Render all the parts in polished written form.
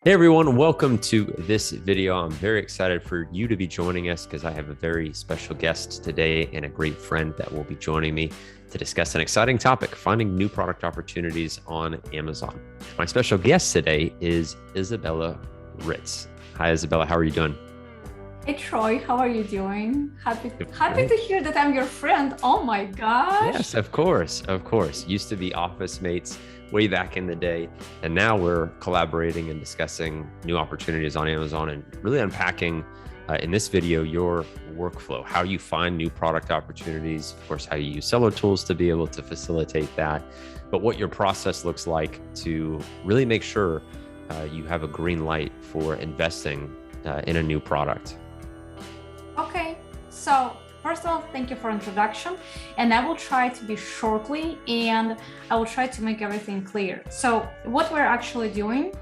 Hey everyone, welcome to this video. I'm very excited for you to be joining us because I have a very special guest today and a great friend that will be joining me to discuss an exciting topic, finding new product opportunities on Amazon. My special guest today is Izabella Ritz. Hi Izabella, how are you doing? Hey Troy, how are you doing? Happy to hear that I'm your friend. Oh my gosh. Yes, of course. Used to be office mates way back in the day. And now we're collaborating and discussing new opportunities on Amazon and really unpacking in this video your workflow, how you find new product opportunities, of course, how you use seller tools to be able to facilitate that, but what your process looks like to really make sure you have a green light for investing in a new product. Okay, so first of all, thank you for introduction, and I will try to be shortly and I will try to make everything clear. So what we're actually doing,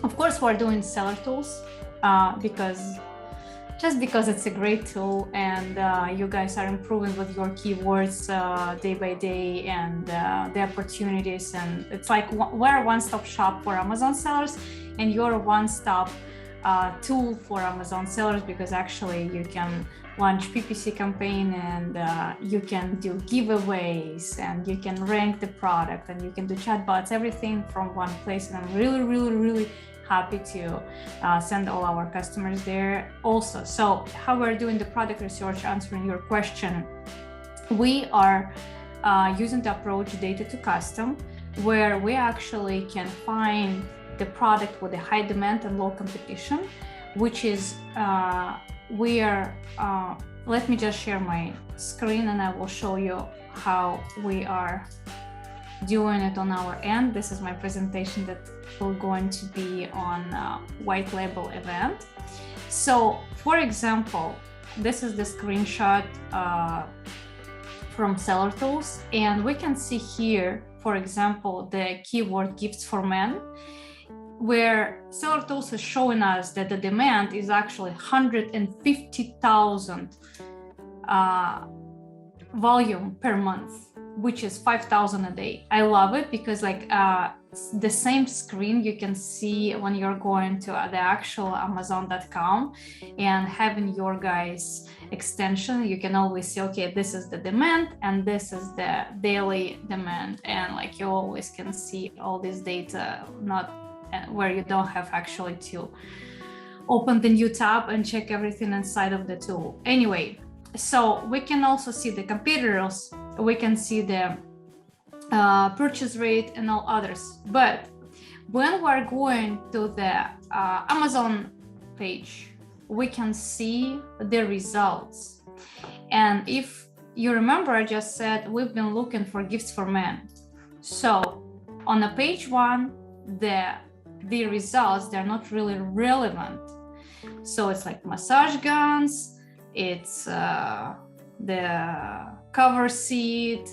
of course, we're doing seller tools because it's a great tool and you guys are improving with your keywords day by day and the opportunities, and it's like we're a one-stop shop for Amazon sellers and you're a one-stop tool for Amazon sellers, because actually you can launch PPC campaign and you can do giveaways and you can rank the product and you can do chatbots, everything from one place. And I'm really happy to send all our customers there also. So how we're doing the product research, answering your question, we are using the approach data to custom, where we actually can find the product with a high demand and low competition, which is let me just share my screen and I will show you how we are doing it on our end. This is my presentation that will going to be on white label event. So for example, this is the screenshot from seller tools, and we can see here, for example, the keyword gifts for men, where seller tools is showing us that the demand is actually 150,000 volume per month, which is 5,000 a day. I love it because like the same screen you can see when you're going to the actual Amazon.com and having your guys extension, you can always see, okay, this is the demand and this is the daily demand, and like you always can see all this data, not where you don't have actually to open the new tab and check everything inside of the tool. Anyway, so we can also see the competitors, we can see the purchase rate and all others. But when we're going to the Amazon page, we can see the results. And if you remember, I just said we've been looking for gifts for men. So on the page one, the results, they're not really relevant. So it's like massage guns, it's the cover seat,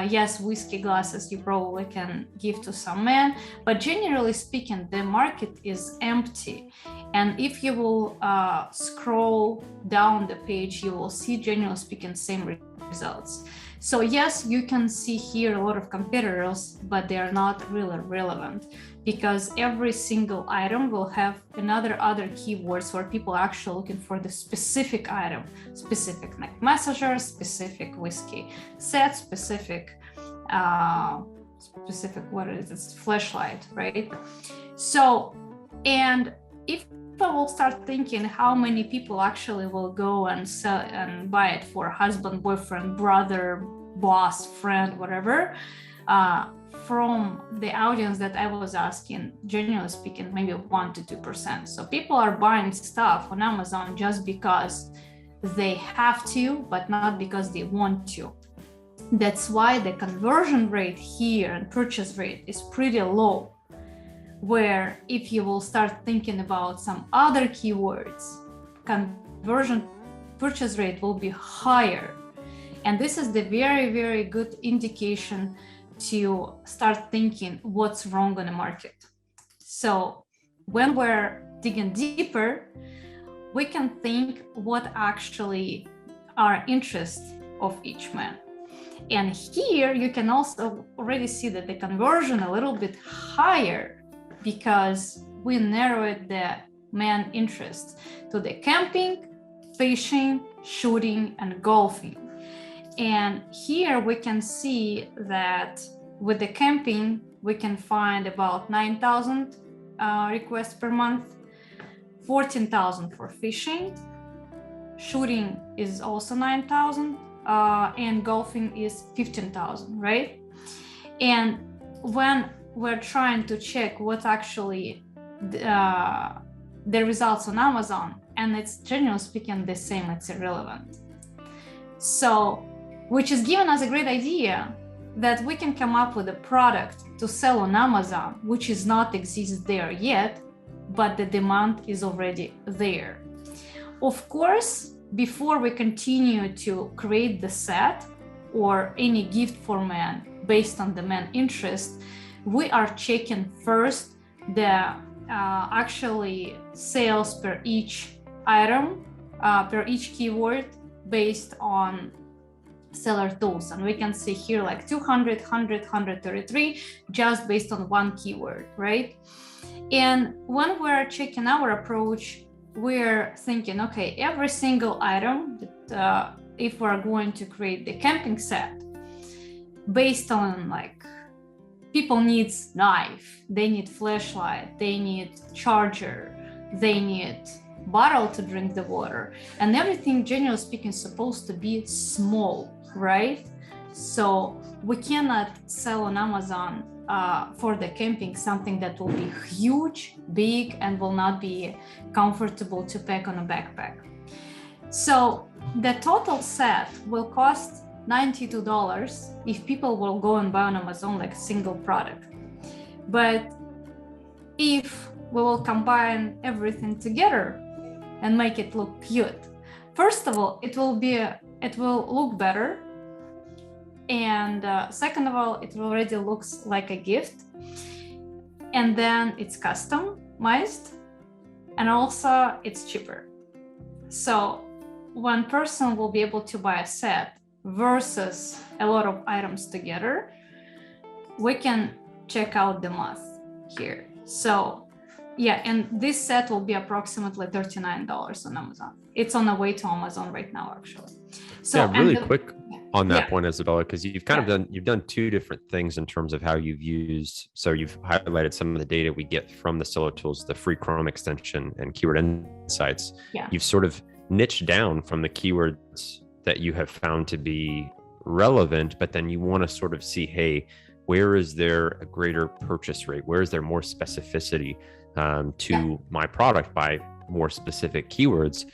yes, whiskey glasses you probably can give to some men, but generally speaking, the market is empty. And if you will scroll down the page, you will see, generally speaking, same results. So yes, you can see here a lot of competitors, but they're not really relevant, because every single item will have other keywords where people are actually looking for the specific item, specific neck massager, specific whiskey set, specific what is it, flashlight, right? So, and if I will start thinking how many people actually will go and sell and buy it for husband, boyfriend, brother, boss, friend, whatever, from the audience that I was asking, generally speaking, maybe 1 to 2%. So people are buying stuff on Amazon just because they have to, but not because they want to. That's why the conversion rate here and purchase rate is pretty low, where if you will start thinking about some other keywords, conversion purchase rate will be higher. And this is the very good indication to start thinking what's wrong on the market. So when we're digging deeper, we can think what actually are interests of each man. And here you can also already see that the conversion a little bit higher because we narrowed the man interest to the camping, fishing, shooting, and golfing. And here we can see that with the camping, we can find about 9,000 requests per month, 14,000 for fishing, shooting is also 9,000, and golfing is 15,000, right? And when we're trying to check what actually the results on Amazon, and it's generally speaking the same, it's irrelevant. So, which is giving us a great idea that we can come up with a product to sell on Amazon, which is not exist there yet, but the demand is already there. Of course, before we continue to create the set or any gift for men based on the man interest, we are checking first the actually sales per each item, per each keyword based on seller tools. And we can see here like 200, 100, 133, just based on one keyword, right? And when we're checking our approach, we're thinking, okay, every single item that if we're going to create the camping set based on like people needs knife, they need flashlight, they need charger, they need bottle to drink the water, and everything generally speaking is supposed to be small, right? So we cannot sell on Amazon for the camping something that will be huge, big, and will not be comfortable to pack on a backpack. So the total set will cost $92 if people will go and buy on Amazon like a single product. But if we will combine everything together and make it look cute, first of all, it will look better. And second of all, it already looks like a gift. And then it's customized, and also it's cheaper. So one person will be able to buy a set versus a lot of items together. We can check out the math here. So yeah, and this set will be approximately $39 on Amazon. It's on the way to Amazon right now, actually. So yeah, really quick on that point, Izabella, because you've kind of done two different things in terms of how you've used. So you've highlighted some of the data we get from the Solo tools, the free Chrome extension and keyword insights. Yeah. You've sort of niched down from the keywords that you have found to be relevant, but then you want to sort of see, hey, where is there a greater purchase rate? Where is there more specificity to my product by more specific keywords?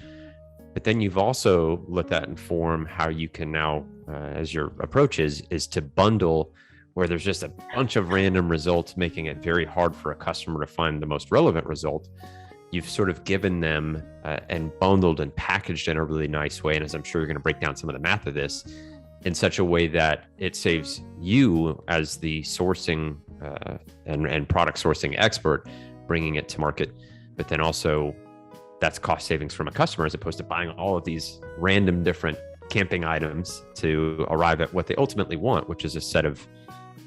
But then you've also let that inform how you can now, as your approach is to bundle where there's just a bunch of random results, making it very hard for a customer to find the most relevant result. You've sort of given them and bundled and packaged in a really nice way. And as I'm sure you're going to break down some of the math of this in such a way that it saves you as the sourcing and product sourcing expert, bringing it to market, but then also that's cost savings from a customer as opposed to buying all of these random different camping items to arrive at what they ultimately want, which is a set of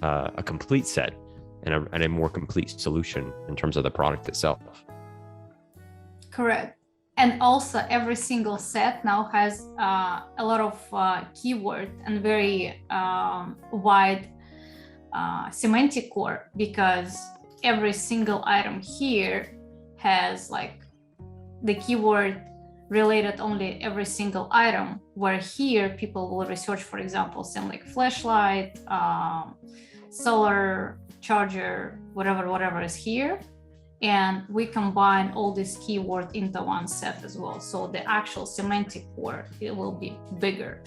a complete set and a more complete solution in terms of the product itself. Correct. And also every single set now has a lot of keyword and very wide semantic core, because every single item here has like the keyword related only every single item, where here people will research, for example, something like flashlight, solar charger, whatever is here. And we combine all these keywords into one set as well. So the actual semantic core, it will be bigger.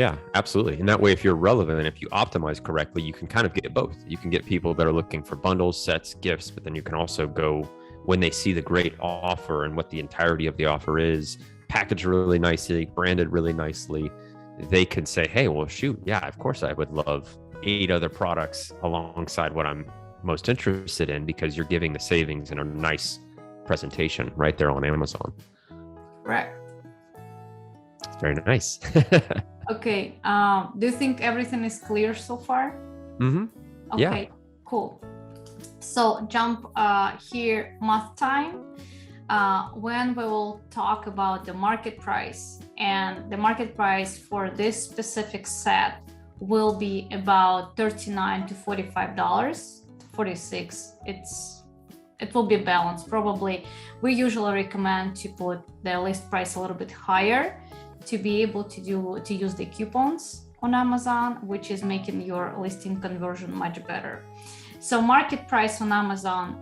Yeah, absolutely. And that way, if you're relevant and if you optimize correctly, you can kind of get both. You can get people that are looking for bundles, sets, gifts, but then you can also go when they see the great offer and what the entirety of the offer is, packaged really nicely, branded really nicely, they could say, hey, well, shoot, yeah, of course I would love 8 other products alongside what I'm most interested in, because you're giving the savings in a nice presentation right there on Amazon. Right. Very nice. Okay. Do you think everything is clear so far? Mm-hmm. Okay, Yeah. cool. So jump here, math time. When we will talk about the market price, and the market price for this specific set will be about $39 to $45, 46. It will be balanced. Probably we usually recommend to put the list price a little bit higher to be able to use the coupons on Amazon, which is making your listing conversion much better. So market price on Amazon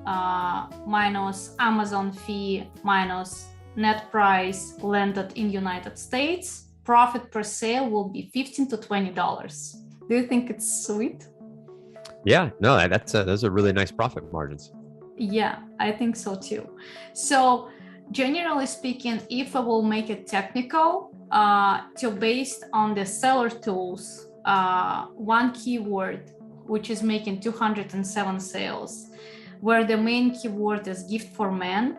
minus Amazon fee minus net price landed in United States, profit per sale will be $15 to $20. Do you think it's sweet? Yeah, no, those are really nice profit margins. Yeah, I think so too. So generally speaking, if I will make it technical, based on the seller tools, one keyword which is making 207 sales, where the main keyword is gift for men,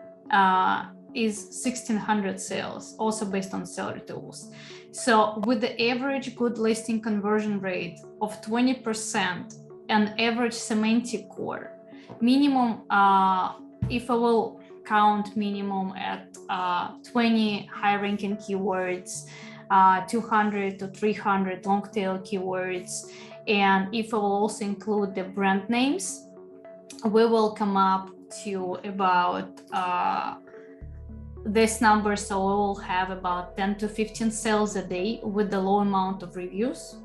is 1,600 sales, also based on seller tools. So with the average good listing conversion rate of 20% and average semantic core, minimum, if I will count minimum at 20 high ranking keywords, 200 to 300 long tail keywords, and if I will also include the brand names, we will come up to about this number. So we will have about 10 to 15 sales a day with the low amount of reviews.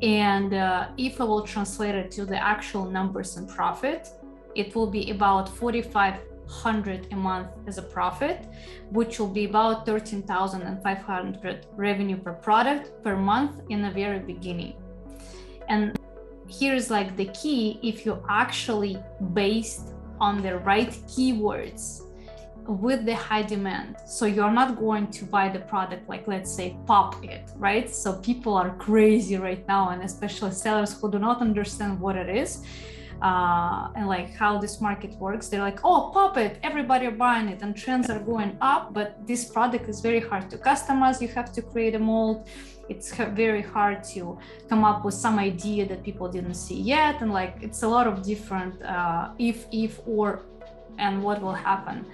And if I will translate it to the actual numbers and profit, it will be about 4,500 a month as a profit, which will be about 13,500 revenue per product per month in the very beginning. And here's like the key: if you actually based on the right keywords with the high demand. So you're not going to buy the product, like let's say pop it, right? So people are crazy right now, and especially sellers who do not understand what it is and like how this market works. They're like, oh, pop it, everybody are buying it and trends are going up, but this product is very hard to customize. You have to create a mold. It's very hard to come up with some idea that people didn't see yet. And like, it's a lot of different if, or, and what will happen.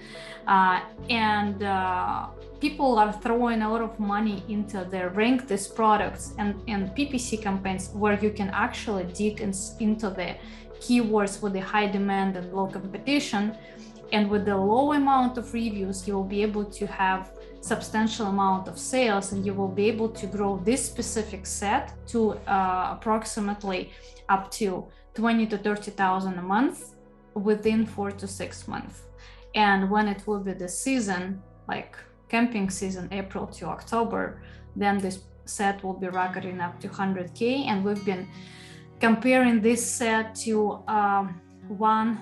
People are throwing a lot of money into their rank these products and PPC campaigns, where you can actually dig into the keywords with the high demand and low competition. And with the low amount of reviews, you will be able to have substantial amount of sales, and you will be able to grow this specific set to approximately up to 20 to 30,000 a month within 4 to 6 months. And when it will be the season, like camping season, April to October, then this set will be rocketing up to 100K. And we've been comparing this set to one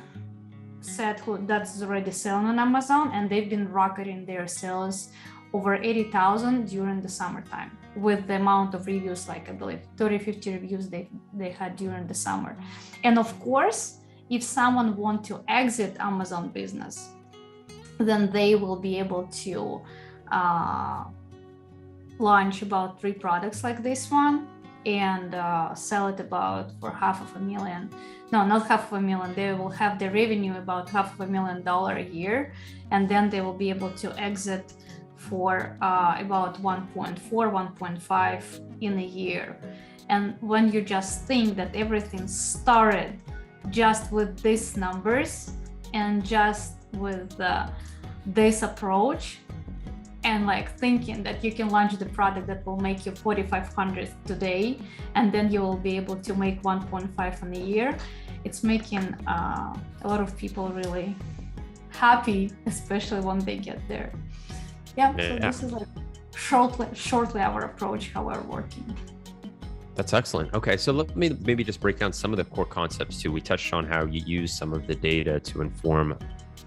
set that's already selling on Amazon, and they've been rocketing their sales over 80,000 during the summertime with the amount of reviews, like I believe 30-50 reviews they had during the summer. And of course, if someone want to exit Amazon business, then they will be able to launch about 3 products like this one and sell it about for $500,000. No, not $500,000. They will have the revenue about $500,000 a year, and then they will be able to exit for about 1.5 in a year. And when you just think that everything started just with these numbers and just with this approach, and like thinking that you can launch the product that will make you 4,500 today, and then you will be able to make 1.5 in a year, it's making a lot of people really happy, especially when they get there. So this is like shortly our approach, how we're working. That's excellent. Okay, so let me maybe just break down some of the core concepts too. We touched on how you use some of the data to inform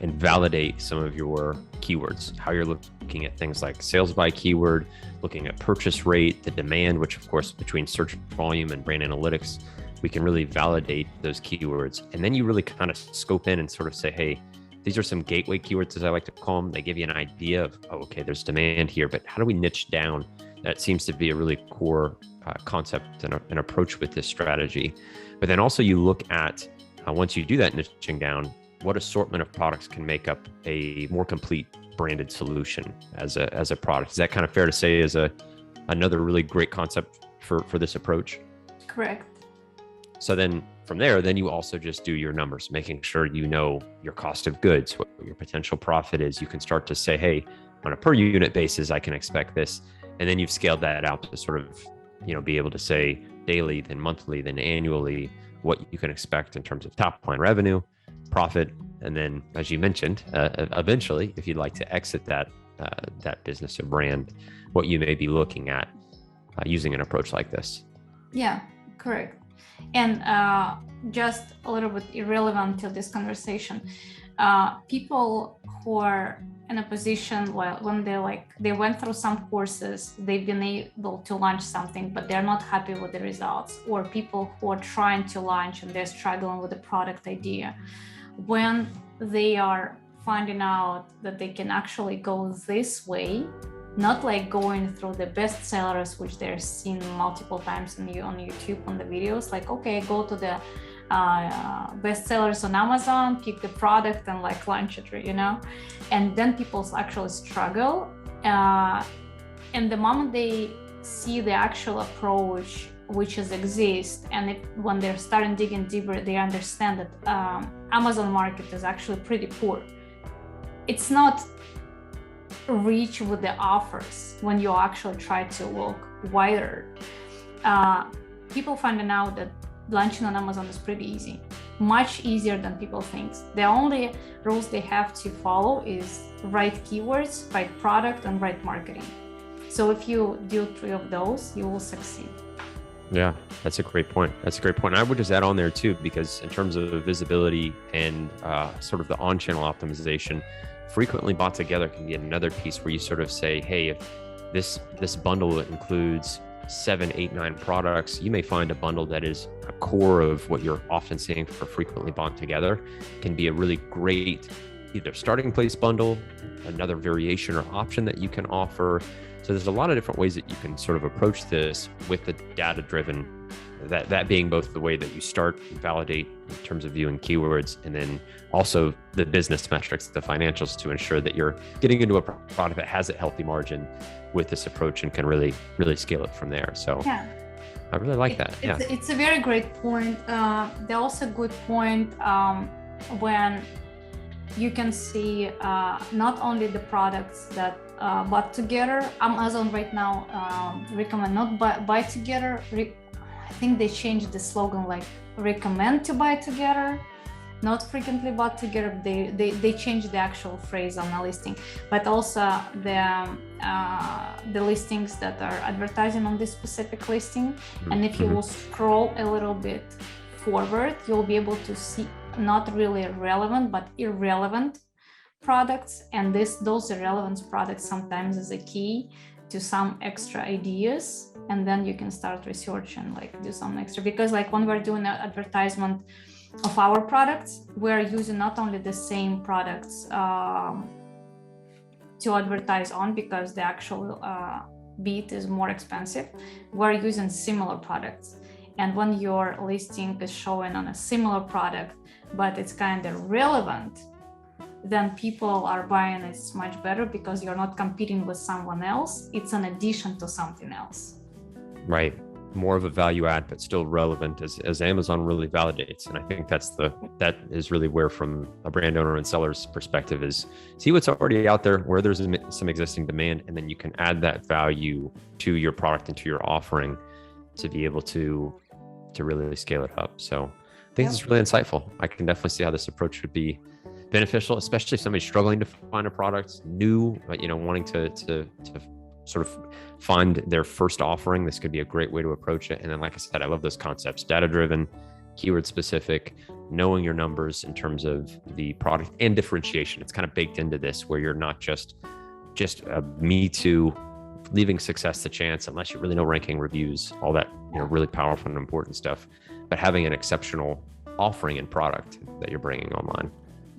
and validate some of your keywords, how you're looking at things like sales by keyword, looking at purchase rate, the demand, which of course between search volume and brand analytics, we can really validate those keywords. And then you really kind of scope in and sort of say, hey, these are some gateway keywords, as I like to call them. They give you an idea of, oh, okay, there's demand here, but how do we niche down? That seems to be a really core concept and an approach with this strategy. But then also you look at, once you do that niching down, what assortment of products can make up a more complete branded solution as a product. Is that kind of fair to say is another really great concept for this approach? Correct. So then from there, then you also just do your numbers, making sure you know your cost of goods, what your potential profit is. You can start to say, hey, on a per unit basis, I can expect this. And then you've scaled that out to sort of, be able to say daily, then monthly, then annually, what you can expect in terms of top line revenue, profit. And then, as you mentioned, eventually, if you'd like to exit that business or brand, what you may be looking at using an approach like this. Yeah, correct. And just a little bit irrelevant to this conversation, people who are in a position when they went through some courses, they've been able to launch something, but they're not happy with the results, or people who are trying to launch and they're struggling with the product idea. When they are finding out that they can actually go this way, not like going through the best sellers, which they're seen multiple times on YouTube on the videos, like, okay, go to the best sellers on Amazon, pick the product and like launch it, and then people actually struggle. And the moment they see the actual approach which exists, and when they're starting digging deeper, they understand that Amazon market is actually pretty poor. It's not rich with the offers when you actually try to look wider. People finding out that launching on Amazon is pretty easy, much easier than people think. The only rules they have to follow is right keywords, right product, and right marketing. So if you do 3 of those, you will succeed. Yeah, that's a great point. I would just add on there too, because in terms of visibility and sort of the on-channel optimization, frequently bought together can be another piece where you sort of say, hey, if this bundle includes 7, 8, 9 products, you may find a bundle that is a core of what you're often seeing for frequently bought together can be a really great either starting place bundle, another variation or option that you can offer. So there's a lot of different ways that you can sort of approach this with the data-driven, that being both the way that you start and validate in terms of viewing keywords, and then also the business metrics, the financials, to ensure that you're getting into a product that has a healthy margin with this approach and can really, really scale it from there. So yeah, I really like that. It's a very great point. There's also a good point when you can see not only the products that bought together. Amazon right now recommend not buy together. I think they changed the slogan, like recommend to buy together, not frequently bought together. They changed the actual phrase on the listing, but also the listings that are advertising on this specific listing. And if you will scroll a little bit forward, you'll be able to see not really relevant but irrelevant products, and those irrelevant products sometimes is a key to some extra ideas, and then you can start researching, like do some extra, because like when we're doing an advertisement of our products, we're using not only the same products to advertise on, because the actual beat is more expensive. We're using similar products, and when your listing is showing on a similar product but it's kind of relevant, then people are buying it much better, because you're not competing with someone else. It's an addition to something else. Right. More of a value add, but still relevant, as Amazon really validates. And I think that is really where, from a brand owner and seller's perspective, is see what's already out there, where there's some existing demand, and then you can add that value to your product and to your offering to be able to really scale it up. So I think this is really insightful. I can definitely see how this approach would be beneficial, especially if somebody's struggling to find a product new, but wanting to sort of find their first offering. This could be a great way to approach it. And then, like I said, I love those concepts: data-driven, keyword specific, knowing your numbers in terms of the product, and differentiation. It's kind of baked into this, where you're not just a me too, leaving success to chance, unless you really know ranking, reviews, all that really powerful and important stuff, but having an exceptional offering and product that you're bringing online.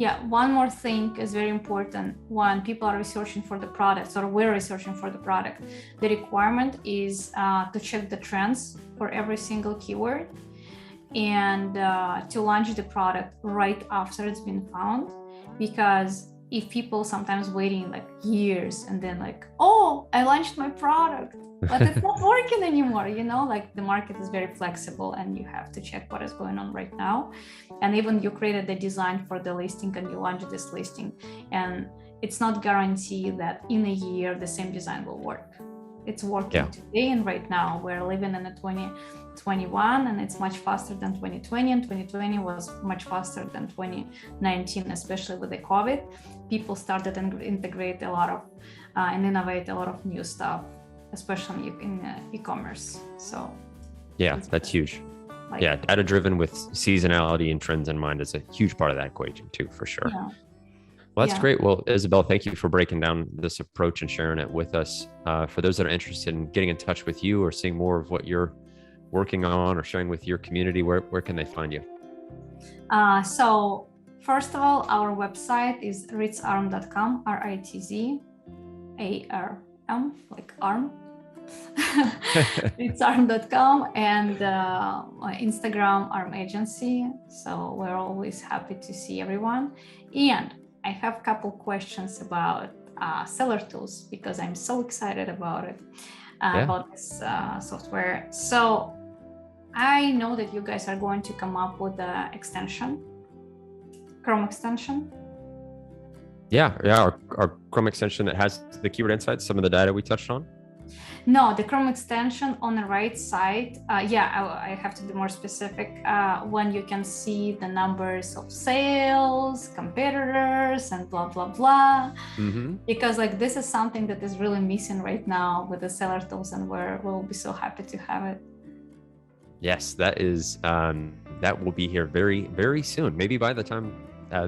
Yeah, one more thing is very important when people are researching for the products, or we're researching for the product. The requirement is to check the trends for every single keyword, and to launch the product right after it's been found. Because if people sometimes waiting like years and then like, oh, I launched my product, but it's not working anymore, like the market is very flexible and you have to check what is going on right now. And even you created the design for the listing and you launched this listing, and it's not guaranteed that in a year the same design will work. It's working today and right now. We're living in a 2021 and it's much faster than 2020, and 2020 was much faster than 2019, especially with the COVID. People started to integrate a lot of and innovate a lot of new stuff, especially in e-commerce. So yeah, that's huge. Data driven with seasonality and trends in mind is a huge part of that equation too, for sure. Well, that's great. Well, Izabella, thank you for breaking down this approach and sharing it with us. For those that are interested in getting in touch with you or seeing more of what you're working on or sharing with your community, where can they find you? So first of all, our website is ritzarm.com, RITZARM, like arm. ritzarm.com, and Instagram arm agency. So we're always happy to see everyone. And I have a couple questions about seller tools, because I'm so excited about it, about this software. So I know that you guys are going to come up with the extension, Chrome extension. Our Chrome extension that has the keyword insights, some of the data we touched on. No, the Chrome extension on the right side. I have to be more specific. When you can see the numbers of sales, competitors, and blah, blah, blah. Mm-hmm. Because this is something that is really missing right now with the seller tools, and we'll be so happy to have it. Yes, that is, that will be here very, very soon. Maybe by the time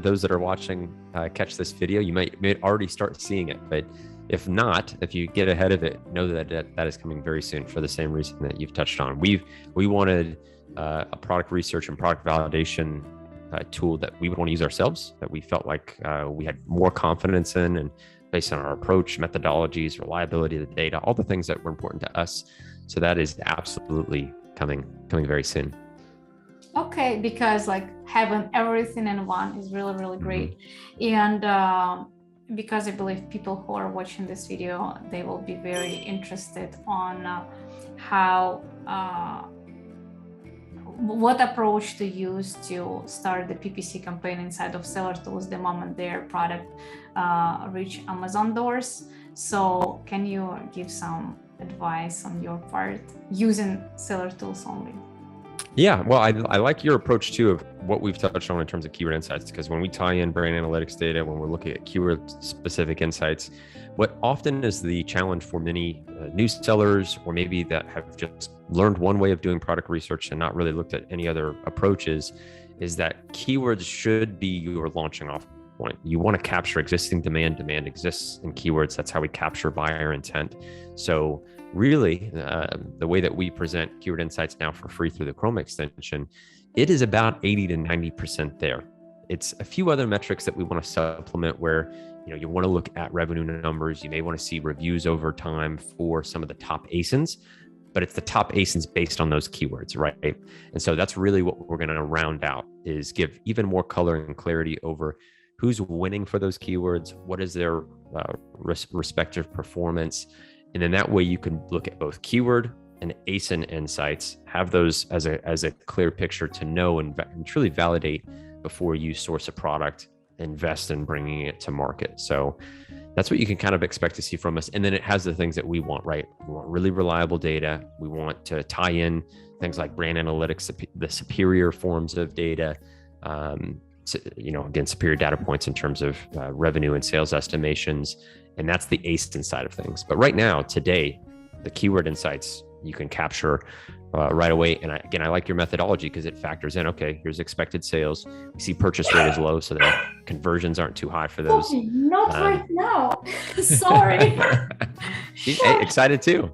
those that are watching catch this video, you may already start seeing it. But if not, if you get ahead of it, know that is coming very soon for the same reason that you've touched on. We wanted a product research and product validation tool that we would want to use ourselves, that we felt like we had more confidence in, and based on our approach, methodologies, reliability of the data, all the things that were important to us. So that is absolutely coming very soon. Okay, because having everything in one is really, really great. Mm-hmm. And because I believe people who are watching this video, they will be very interested on how, what approach to use to start the PPC campaign inside of seller tools the moment their product reach Amazon doors. So can you give some advice on your part using seller tools only? Yeah, well, I like your approach too of what we've touched on in terms of keyword insights, because when we tie in brand analytics data, when we're looking at keyword specific insights, what often is the challenge for many new sellers, or maybe that have just learned one way of doing product research and not really looked at any other approaches, is that keywords should be your launching off point. You want to capture existing demand. Demand exists in keywords. That's how we capture buyer intent. So really, the way that we present keyword insights now for free through the Chrome extension, it is about 80 to 90% there. It's a few other metrics that we want to supplement where, you want to look at revenue numbers. You may want to see reviews over time for some of the top ASINs, but it's the top ASINs based on those keywords, right? And so that's really what we're going to round out, is give even more color and clarity over who's winning for those keywords, what is their respective performance. And then that way you can look at both keyword and ASIN insights, have those as a clear picture to know and truly validate before you source a product, invest in bringing it to market. So that's what you can kind of expect to see from us. And then it has the things that we want, right? We want really reliable data. We want to tie in things like brand analytics, the superior forms of data, again, superior data points in terms of revenue and sales estimations. And that's the ASIN side of things. But right now, today, the keyword insights you can capture right away. And I like your methodology because it factors in, okay, here's expected sales. We see purchase rate is low, so the conversions aren't too high for those. Okay, not right now. Sorry. She's excited too.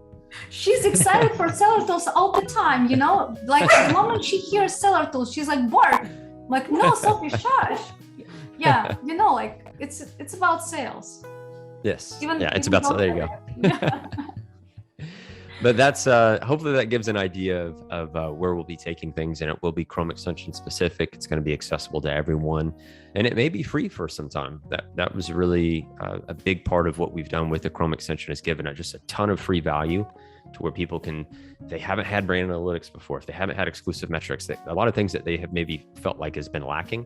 She's excited for seller tools all the time, the moment she hears seller tools, she's like, Bart, no, Sophie, shush. Yeah, you know, like it's about sales. Yes. Even Yeah, it's if you about, don't there you have go. it. But that's hopefully that gives an idea of where we'll be taking things, and it will be Chrome extension specific. It's going to be accessible to everyone, and it may be free for some time. That was really a big part of what we've done with the Chrome extension, is given it just a ton of free value to where people can, if they haven't had brand analytics before, if they haven't had exclusive metrics, that a lot of things that they have maybe felt like has been lacking,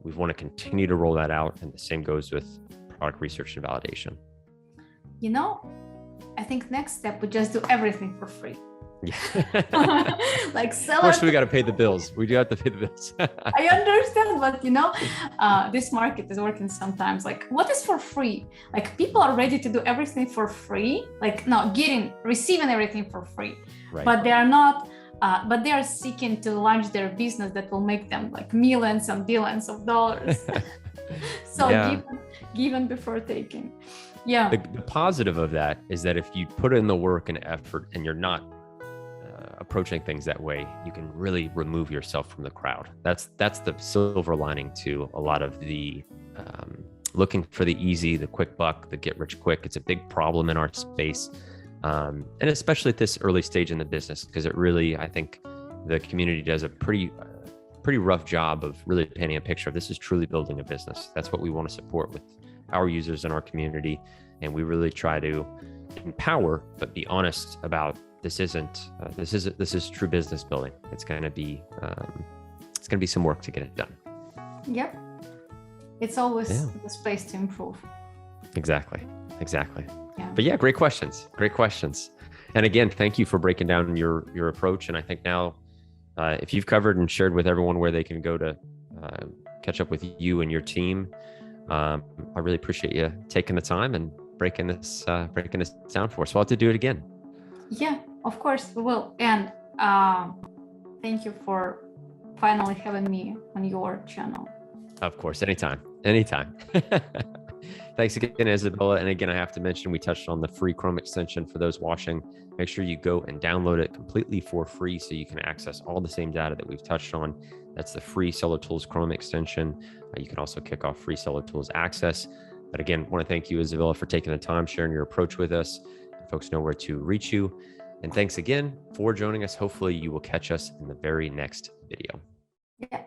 we want to continue to roll that out. And the same goes with product research and validation. You know, I think next step would just do everything for free. Yeah. Like sell. Of course, we got to pay the bills. We do have to pay the bills. I understand, but you know, this market is working sometimes. Like, what is for free? Like, people are ready to do everything for free. Like, no, receiving everything for free, Right. But they are not. But they are seeking to launch their business that will make them like millions and billions of dollars. So Yeah. given before taking. Yeah. The positive of that is that if you put in the work and effort and you're not approaching things that way, you can really remove yourself from the crowd. That's the silver lining to a lot of the looking for the easy, the quick buck, the get rich quick. It's a big problem in our space. And especially at this early stage in the business, because it really, I think the community does a pretty rough job of really painting a picture of this is truly building a business. That's what we want to support with our users in our community. And we really try to empower, but be honest about this is true business building. It's going to be some work to get it done. Yep. It's always the space to improve. Exactly. Yeah. But yeah, great questions. And again, thank you for breaking down your approach. And I think now, if you've covered and shared with everyone where they can go to catch up with you and your team, I really appreciate you taking the time and breaking this down for us. We'll have to do it again. Yeah, of course we will. And thank you for finally having me on your channel. Of course, anytime. Thanks again, Izabella. And again, I have to mention, we touched on the free Chrome extension for those watching. Make sure you go and download it completely for free so you can access all the same data that we've touched on. That's the free Seller Tools Chrome extension. You can also kick off free Seller Tools access. But again, I want to thank you, Izabella, for taking the time, sharing your approach with us. Folks know where to reach you. And thanks again for joining us. Hopefully you will catch us in the very next video. Yeah.